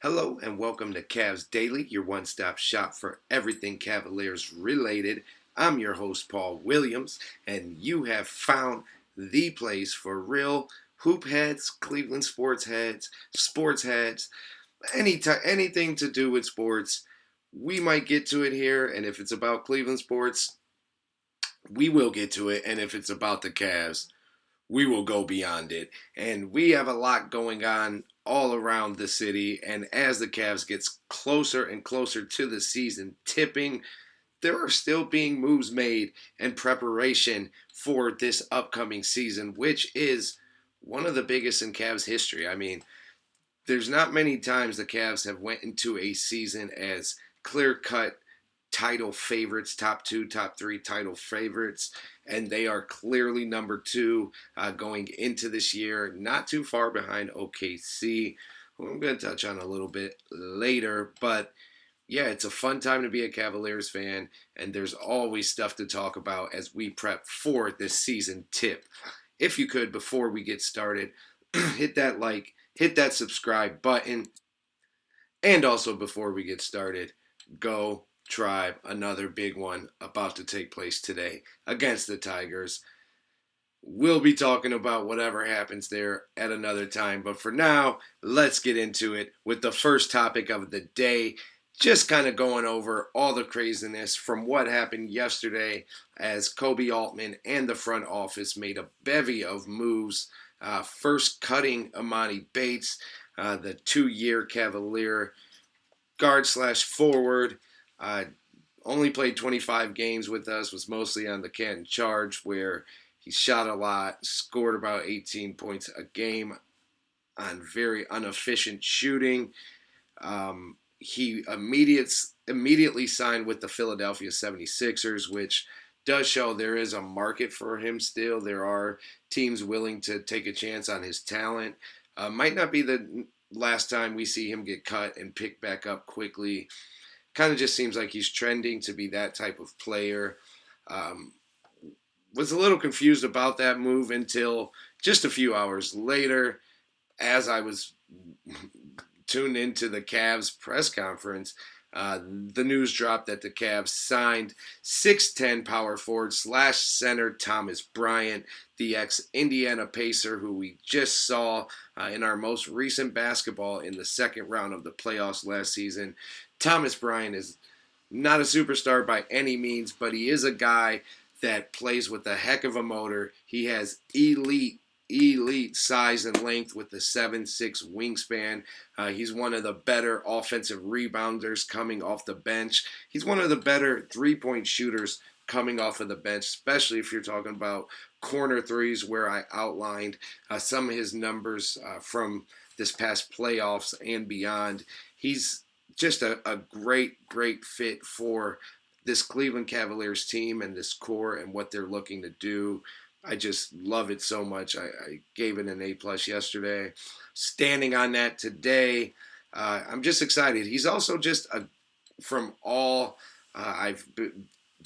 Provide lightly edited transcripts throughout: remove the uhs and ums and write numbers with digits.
Hello and welcome to Cavs Daily, your one-stop shop for everything Cavaliers related. I'm your host, Paul Williams, and you have found the place for real hoop heads, Cleveland sports heads, anything to do with sports. We might get to it here, and if it's about Cleveland sports, we will get to it, and if it's about the Cavs, we will go beyond it. And we have a lot going on all around the city. And as the Cavs gets closer and closer to the season tipping, there are still being moves made in preparation for this upcoming season, which is one of the biggest in Cavs history. I mean, there's not many times the Cavs have went into a season as clear-cut title favorites, top two, top three title favorites, and they are clearly number two going into this year, not too far behind OKC, who I'm going to touch on a little bit later. But yeah, it's a fun time to be a Cavaliers fan, and there's always stuff to talk about as we prep for this season tip. If you could, before we get started, hit that like, hit that subscribe button, and also before we get started, go Tribe, another big one about to take place today against the Tigers. We'll be talking about whatever happens there at another time, but for now, let's get into it with the first topic of the day. Just kind of going over all the craziness from what happened yesterday as Kobe Altman and the front office made a bevy of moves. First cutting Amani Bates, the 2-year Cavalier guard slash forward. Only played 25 games with us, was mostly on the Canton Charge, where he shot a lot, scored about 18 points a game on very inefficient shooting. He immediately signed with the Philadelphia 76ers, which does show there is a market for him still. There are teams willing to take a chance on his talent. Might not be the last time we see him get cut and picked back up quickly. Kind of just seems like he's trending to be that type of player. Was a little confused about that move until just a few hours later, as I was tuned into the Cavs press conference. The news dropped that the Cavs signed 6'10 power forward slash center Thomas Bryant, the ex-Indiana Pacer who we just saw in our most recent basketball in the second round of the playoffs last season. Thomas Bryant is not a superstar by any means, but he is a guy that plays with a heck of a motor. He has elite size and length with the 7'6" wingspan. He's one of the better offensive rebounders coming off the bench. He's one of the better three-point shooters coming off of the bench, especially if you're talking about corner threes, where I outlined some of his numbers from this past playoffs and beyond. He's just a great fit for this Cleveland Cavaliers team and this core and what they're looking to do. I just love it so much. I gave it an A+ yesterday. Standing on that today, I'm just excited. He's also just from all I've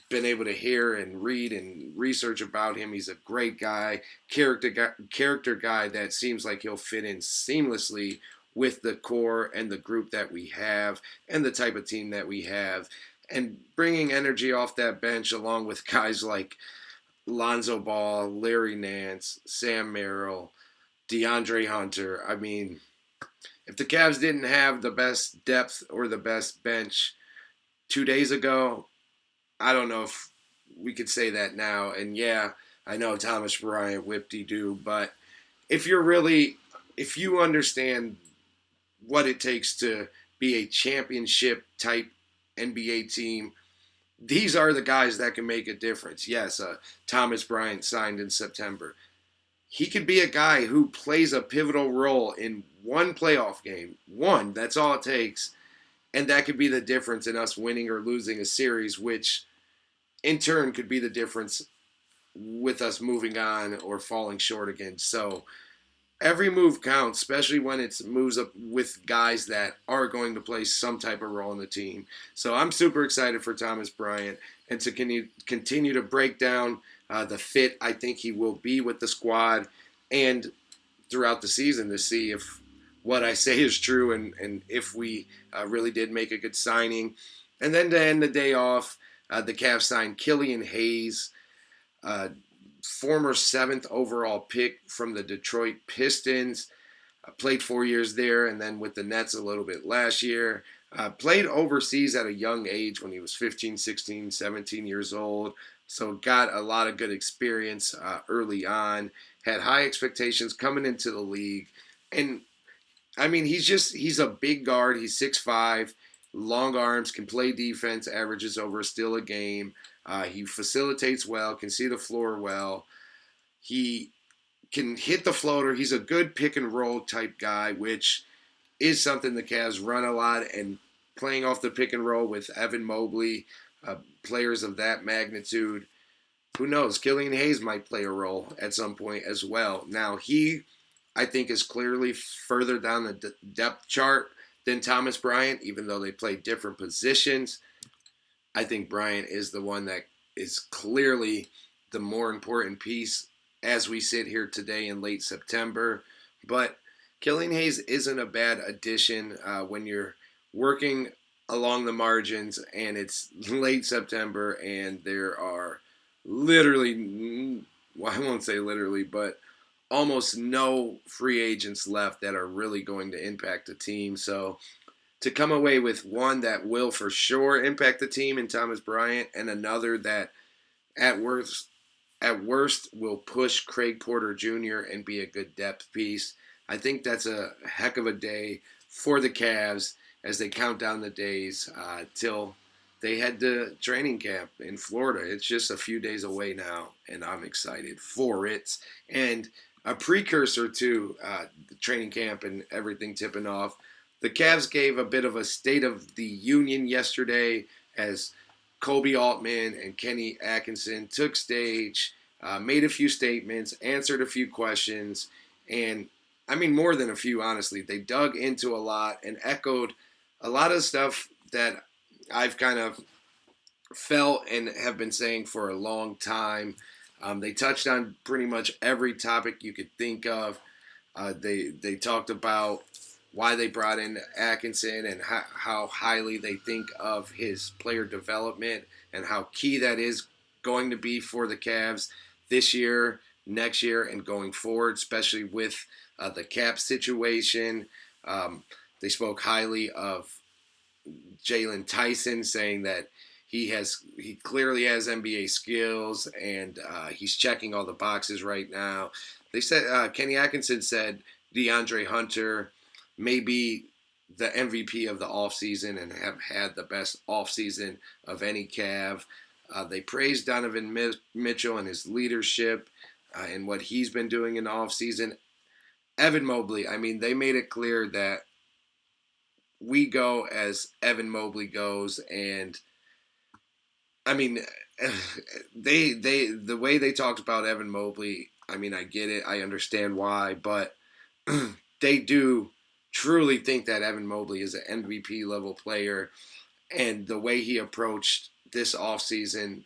been able to hear and read and research about him, he's a great guy, character guy that seems like he'll fit in seamlessly with the core and the group that we have and the type of team that we have. And bringing energy off that bench along with guys like Lonzo Ball, Larry Nance, Sam Merrill, DeAndre Hunter. I mean, if the Cavs didn't have the best depth or the best bench 2 days ago, I don't know if we could say that now. And yeah, I know Thomas Bryant, whip-de-doo, but if you understand what it takes to be a championship type NBA team, these are the guys that can make a difference. Yes, Thomas Bryant signed in September. He could be a guy who plays a pivotal role in one playoff game. One, that's all it takes. And that could be the difference in us winning or losing a series, which in turn could be the difference with us moving on or falling short again. So every move counts, especially when it's moves up with guys that are going to play some type of role in the team. So I'm super excited for Thomas Bryant and to continue to break down the fit I think he will be with the squad and throughout the season to see if what I say is true, and if we really did make a good signing. And then to end the day off, the Cavs signed Killian Hayes, uh, former seventh overall pick from the Detroit Pistons. Played 4 years there, and then with the Nets a little bit last year. Played overseas at a young age when he was 15, 16, 17 years old. So got a lot of good experience early on. Had high expectations coming into the league. And I mean, he's a big guard. He's 6'5", long arms, can play defense, averages over a steal a game. He facilitates well, can see the floor well. He can hit the floater. He's a good pick and roll type guy, which is something the Cavs run a lot. And playing off the pick and roll with Evan Mobley, players of that magnitude, who knows? Killian Hayes might play a role at some point as well. Now, I think, is clearly further down the depth chart than Thomas Bryant, even though they play different positions. I think Bryant is the one that is clearly the more important piece as we sit here today in late September. But Killian Hayes isn't a bad addition when you're working along the margins and it's late September and there are literally, well, I won't say literally, but almost no free agents left that are really going to impact the team. So to come away with one that will for sure impact the team in Thomas Bryant and another that at worst will push Craig Porter Jr. and be a good depth piece, I think that's a heck of a day for the Cavs as they count down the days till they head to training camp in Florida. It's just a few days away now, and I'm excited for it. And a precursor to the training camp and everything tipping off, the Cavs gave a bit of a state of the union yesterday as Kobe Altman and Kenny Atkinson took stage, made a few statements, answered a few questions, and I mean more than a few, honestly. They dug into a lot and echoed a lot of stuff that I've kind of felt and have been saying for a long time. They touched on pretty much every topic you could think of. They talked about why they brought in Atkinson and how highly they think of his player development and how key that is going to be for the Cavs this year, next year, and going forward, especially with the cap situation. They spoke highly of Jalen Tyson, saying that he clearly has NBA skills and he's checking all the boxes right now. They said Kenny Atkinson said DeAndre Hunter may be the MVP of the offseason and have had the best offseason of any Cav. They praised Donovan Mitchell and his leadership and what he's been doing in the offseason. Evan Mobley, I mean, they made it clear that we go as Evan Mobley goes, and I mean, the way they talked about Evan Mobley, I mean, I get it, I understand why, but they do truly think that Evan Mobley is an MVP level player, and the way he approached this offseason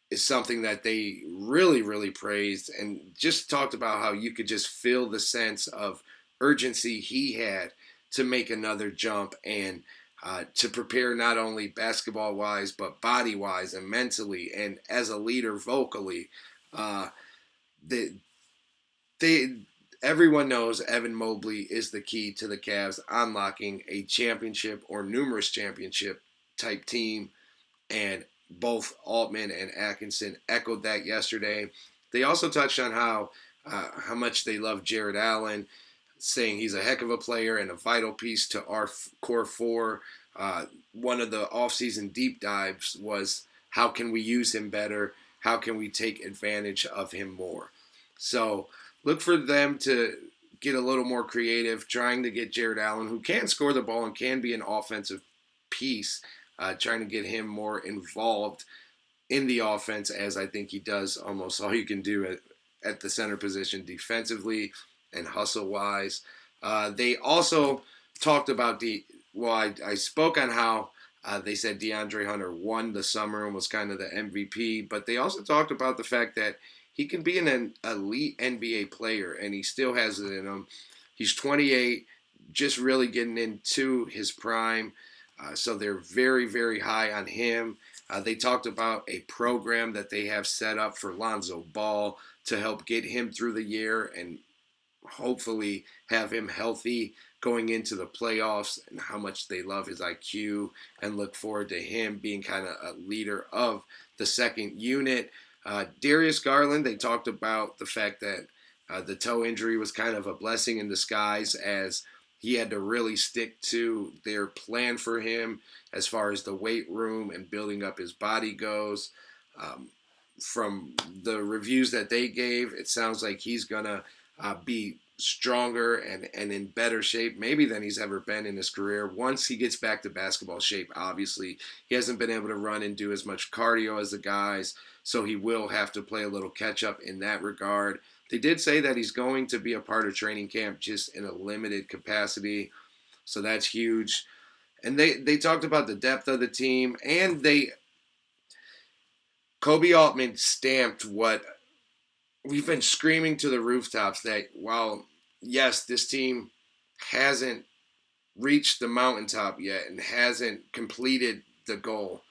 is something that they really, really praised and just talked about how you could just feel the sense of urgency he had to make another jump and to prepare not only basketball-wise but body-wise and mentally and as a leader vocally. Everyone knows Evan Mobley is the key to the Cavs unlocking a championship or numerous championship type team, and both Altman and Atkinson echoed that yesterday. They also touched on how much they love Jared Allen, saying he's a heck of a player and a vital piece to our core four. One of the offseason deep dives was how can we use him better? How can we take advantage of him more? So look for them to get a little more creative, trying to get Jared Allen, who can score the ball and can be an offensive piece, trying to get him more involved in the offense, as I think he does almost all you can do at the center position defensively and hustle-wise. They also talked about I spoke on how they said DeAndre Hunter won the summer and was kind of the MVP, but they also talked about the fact that he can be an elite NBA player, and he still has it in him. He's 28, just really getting into his prime. So they're very, very high on him. They talked about a program that they have set up for Lonzo Ball to help get him through the year and hopefully have him healthy going into the playoffs, and how much they love his IQ and look forward to him being kind of a leader of the second unit. Darius Garland, they talked about the fact that the toe injury was kind of a blessing in disguise, as he had to really stick to their plan for him as far as the weight room and building up his body goes. Um, from the reviews that they gave, it sounds like he's going to be stronger and in better shape maybe than he's ever been in his career once he gets back to basketball shape. Obviously, he hasn't been able to run and do as much cardio as the guys, so he will have to play a little catch up in that regard. They did say that he's going to be a part of training camp just in a limited capacity, so that's huge. And they talked about the depth of the team, and Kobe Altman stamped what we've been screaming to the rooftops, that while, yes, this team hasn't reached the mountaintop yet and hasn't completed the goal,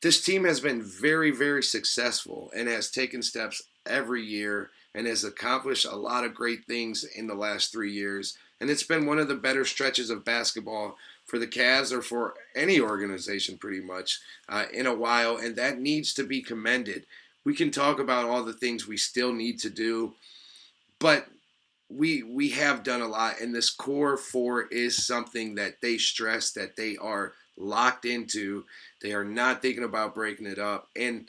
this team has been very, very successful and has taken steps every year and has accomplished a lot of great things in the last 3 years. And it's been one of the better stretches of basketball for the Cavs, or for any organization pretty much, in a while. And that needs to be commended. We can talk about all the things we still need to do, but we have done a lot, and this core four is something that they stress that they are locked into. They are not thinking about breaking it up, and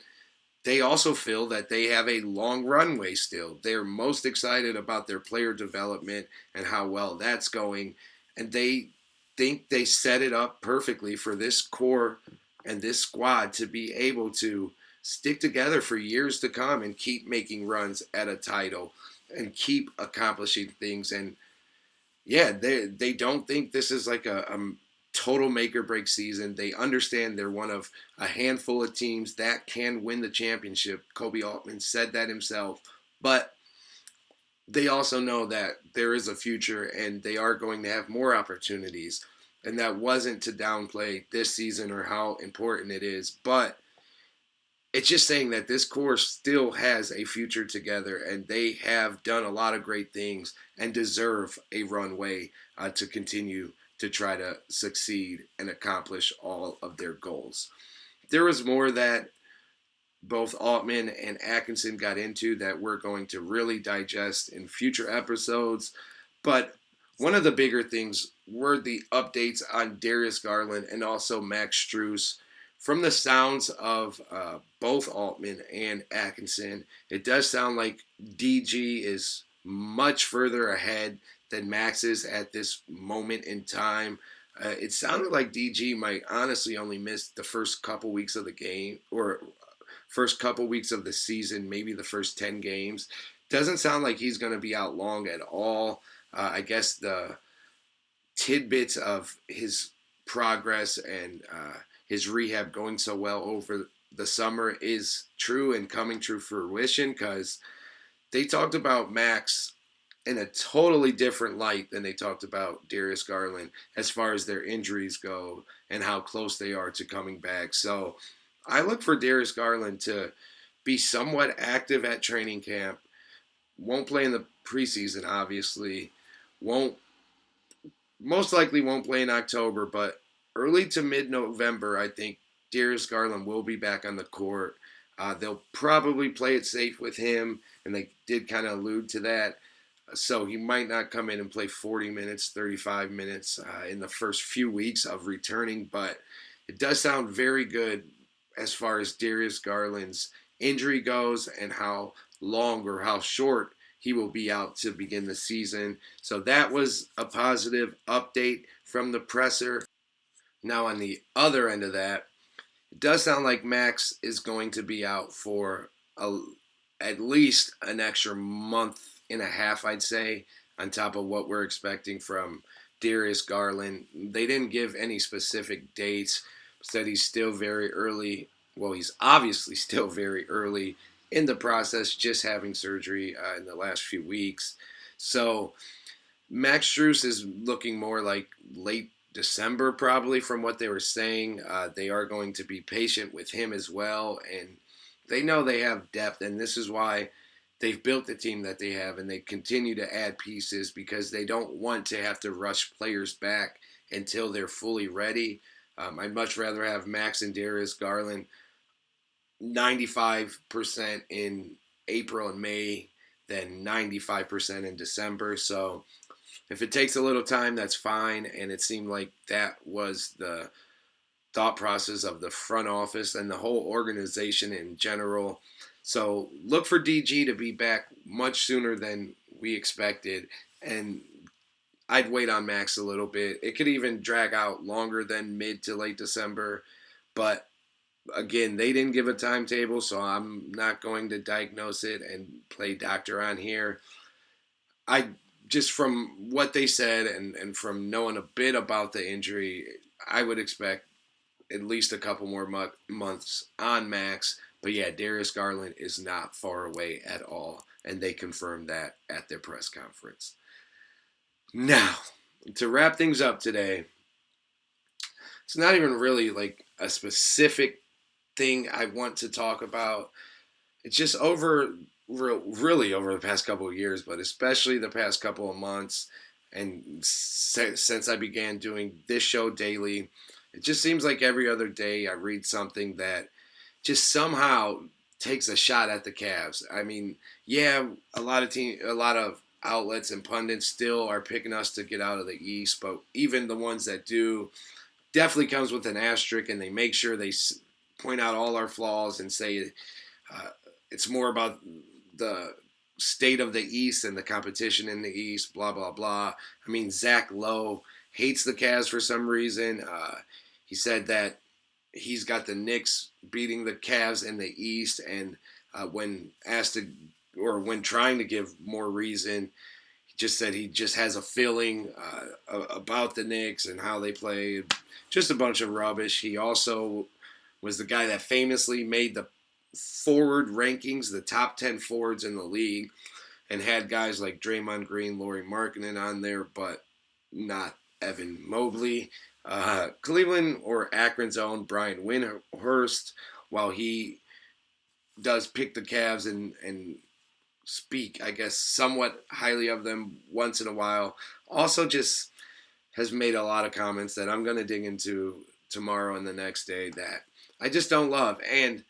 they also feel that they have a long runway still. They're most excited about their player development and how well that's going, and they think they set it up perfectly for this core and this squad to be able to stick together for years to come and keep making runs at a title and keep accomplishing things. And yeah, they don't think this is like a total make or break season. They understand they're one of a handful of teams that can win the championship. Kobe Altman said that himself. But they also know that there is a future and they are going to have more opportunities. And that wasn't to downplay this season or how important it is, but it's just saying that this core still has a future together, and they have done a lot of great things and deserve a runway to continue to try to succeed and accomplish all of their goals. There was more that both Altman and Atkinson got into that we're going to really digest in future episodes, but one of the bigger things were the updates on Darius Garland and also Max Strus. From the sounds of both Altman and Atkinson, it does sound like DG is much further ahead than Max is at this moment in time. It sounded like DG might honestly only miss the first couple weeks of the game, or first couple weeks of the season, maybe the first 10 games. Doesn't sound like he's going to be out long at all. I guess the tidbits of his progress and his rehab going so well over the summer is true and coming to fruition, because they talked about Max in a totally different light than they talked about Darius Garland as far as their injuries go and how close they are to coming back. So I look for Darius Garland to be somewhat active at training camp. Won't play in the preseason, obviously. Most likely won't play in October, but early to mid-November, I think Darius Garland will be back on the court. They'll probably play it safe with him, and they did kind of allude to that. So he might not come in and play 40 minutes, 35 minutes in the first few weeks of returning, but it does sound very good as far as Darius Garland's injury goes and how long or how short he will be out to begin the season. So that was a positive update from the presser. Now on the other end of that, it does sound like Max is going to be out for at least an extra month and a half, I'd say, on top of what we're expecting from Darius Garland. They didn't give any specific dates, said he's still very early. Well, he's obviously still very early in the process, just having surgery in the last few weeks. So Max Strus is looking more like late December, probably, from what they were saying. They are going to be patient with him as well, and they know they have depth, and this is why they've built the team that they have, and they continue to add pieces because they don't want to have to rush players back until they're fully ready. I'd much rather have Max and Darius Garland 95% in April and May than 95% in December. So if it takes a little time, that's fine. And it seemed like that was the thought process of the front office and the whole organization in general. So look for DG to be back much sooner than we expected. And I'd wait on Max a little bit. It could even drag out longer than mid to late December. But again, they didn't give a timetable, so I'm not going to diagnose it and play doctor on here. I just from what they said and from knowing a bit about the injury, I would expect at least a couple more months on Max. But yeah, Darius Garland is not far away at all, and they confirmed that at their press conference. Now, to wrap things up today, it's not even really like a specific thing I want to talk about. It's just really over the past couple of years, but especially the past couple of months, and since I began doing this show daily, it just seems like every other day I read something that just somehow takes a shot at the Cavs. I mean, yeah, a lot of outlets and pundits still are picking us to get out of the East, but even the ones that do definitely comes with an asterisk, and they make sure they point out all our flaws and say uh, it's more about the state of the East and the competition in the East, blah, blah, blah. I mean, Zach Lowe hates the Cavs for some reason. He said that he's got the Knicks beating the Cavs in the East, and when asked to, or when trying to give more reason, he just said he just has a feeling about the Knicks and how they play. Just a bunch of rubbish. He also was the guy that famously made the forward rankings, the top 10 forwards in the league, and had guys like Draymond Green, Lauri Markkanen on there, but not Evan Mobley. Cleveland or Akron's own Brian Windhorst, while he does pick the Cavs and speak, I guess, somewhat highly of them once in a while, also just has made a lot of comments that I'm going to dig into tomorrow and the next day that I just don't love. And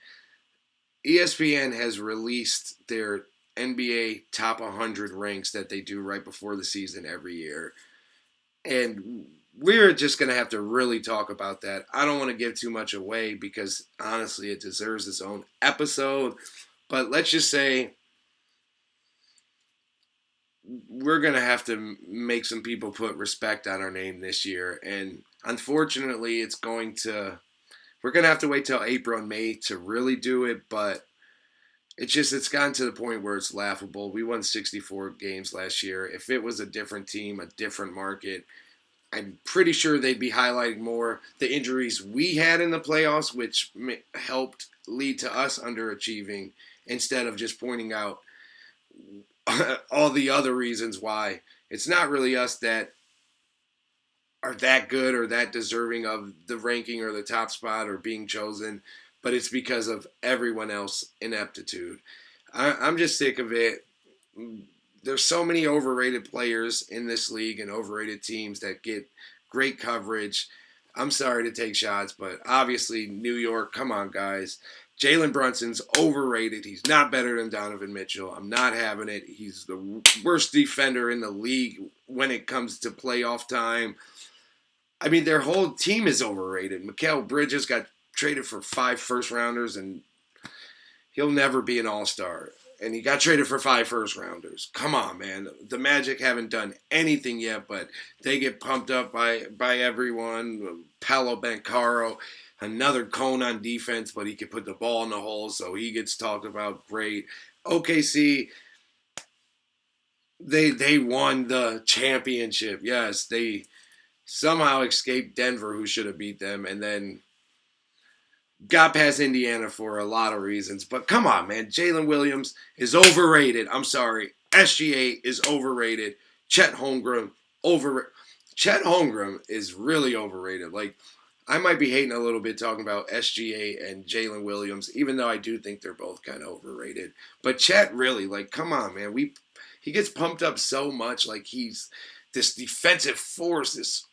ESPN has released their NBA top 100 ranks that they do right before the season every year. And we're just going to have to really talk about that. I don't want to give too much away because honestly, it deserves its own episode. But let's just say we're going to have to make some people put respect on our name this year. And unfortunately, we're going to have to wait till April and May to really do it. But it's gotten to the point where it's laughable. We won 64 games last year. If it was a different team, a different market, I'm pretty sure they'd be highlighting more the injuries we had in the playoffs, which helped lead to us underachieving, instead of just pointing out all the other reasons why. It's not really us that are that good or that deserving of the ranking or the top spot or being chosen, but it's because of everyone else ineptitude. I'm just sick of it. There's so many overrated players in this league and overrated teams that get great coverage. I'm sorry to take shots, but obviously New York, come on, guys. Jalen Brunson's overrated. He's not better than Donovan Mitchell. I'm not having it. He's the worst defender in the league when it comes to playoff time. I mean, their whole team is overrated. Mikal Bridges got traded for 5 first-rounders, and he'll never be an all-star. And he got traded for 5 first-rounders. Come on, man. The Magic haven't done anything yet, but they get pumped up by everyone. Paolo Banchero, another cone on defense, but he can put the ball in the hole, so he gets talked about. Great. OKC, they won the championship. Yes, they somehow escaped Denver, who should have beat them, and then got past Indiana for a lot of reasons. But come on, man. Jalen Williams is overrated. I'm sorry. SGA is overrated. Chet Holmgren over. Chet Holmgren is really overrated. Like, I might be hating a little bit talking about SGA and Jalen Williams, even though I do think they're both kind of overrated. But Chet really, like, come on, man. He gets pumped up so much, like he's this defensive force, this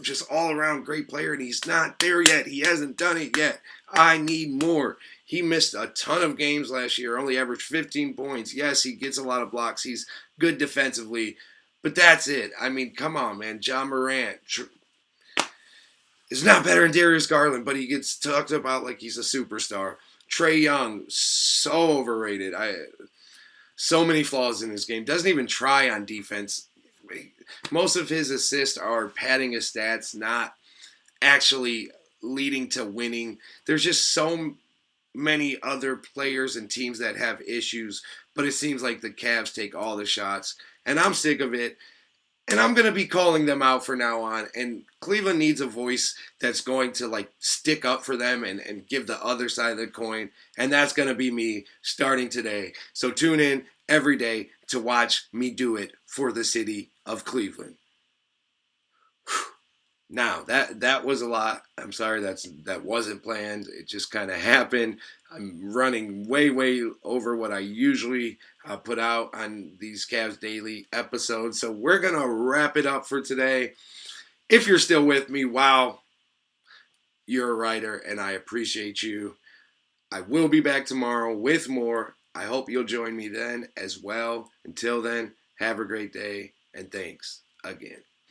just all around great player, and he's not there yet. He hasn't done it yet. I need more. He missed a ton of games last year, only averaged 15 points. Yes, he gets a lot of blocks. He's good defensively, but that's it. I mean, come on, man. John Morant is not better than Darius Garland, but he gets talked about like he's a superstar. Trae Young, so overrated. So many flaws in his game. Doesn't even try on defense. Most of his assists are padding his stats, not actually leading to winning. There's just so many other players and teams that have issues, but it seems like the Cavs take all the shots, and I'm sick of it. And I'm going to be calling them out from now on. And Cleveland needs a voice that's going to like stick up for them and give the other side of the coin. And that's going to be me starting today. So tune in every day to watch me do it for the city of Cleveland. Now that was a lot. I'm sorry that wasn't planned. It just kind of happened. I'm running way over what I usually put out on these Cavs Daily episodes. So we're gonna wrap it up for today. If you're still with me, wow, you're a writer, and I appreciate you. I will be back tomorrow with more. I hope you'll join me then as well. Until then, have a great day, and thanks again.